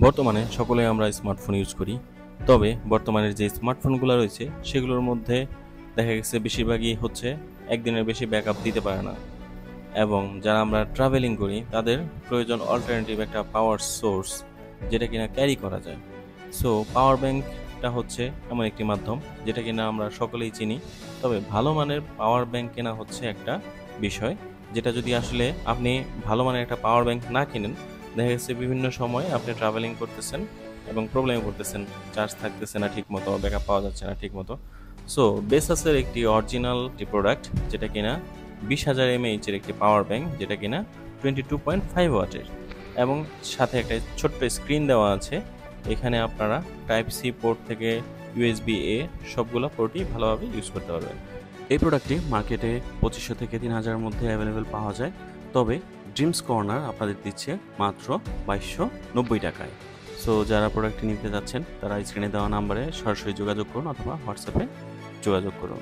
বর্তমানে সকলেই আমরা স্মার্টফোন ইউজ করি। তবে বর্তমানের যে স্মার্টফোনগুলো রয়েছে সেগুলোর মধ্যে দেখা গেছে বেশিরভাগই হচ্ছে একদিনের বেশি ব্যাকআপ দিতে পারে না। এবং যারা আমরা ট্রাভেলিং করি তাদের প্রয়োজন অল্টারনেটিভ একটা পাওয়ার সোর্স যেটা কিনা ক্যারি করা যায়। সো পাওয়ার ব্যাংকটা হচ্ছে এমন একটি মাধ্যম যেটা কিনা আমরা সকলেই চিনি। তবে ভালো মানের পাওয়ার ব্যাংক কেনা হচ্ছে একটা বিষয়, যেটা যদি আসলে আপনি ভালো মানের একটা পাওয়ার ব্যাংক না কিনেন, দেখা গেছে বিভিন্ন সময় আপনি ট্রাভেলিং করতেছেন এবং প্রবলেমে পড়তেছেন, চার্জ থাকতেছে না ঠিক মতো, ব্যাকআপ পাওয়া যাচ্ছে না ঠিক মতো। সো বেসাসের একটি অরিজিনাল প্রোডাক্ট যেটা কিনা 20,000 mAh এর একটি পাওয়ার ব্যাংক, যেটা কিনা 22.5 ওয়াটের এবং সাথে একটা ছোট্ট স্ক্রিন দেওয়া আছে। এখানে আপনারা টাইপ সি পোর্ট থেকে ইউএসবি এ সবগুলো পোর্টই ভালোভাবে ইউজ করতে পারবেন। এই প্রোডাক্টটি মার্কেটে 2500 থেকে 3000-এর মধ্যে অ্যাভেলেবেল পাওয়া যায়। তবে ড্রিমস কর্নার আপনাদের দিচ্ছে মাত্র 2290 টাকায়। সো যারা প্রোডাক্টটি নিতে যাচ্ছেন তারা স্ক্রিনে দেওয়া নাম্বারে সরাসরি যোগাযোগ করুন অথবা হোয়াটসঅ্যাপে যোগাযোগ করুন।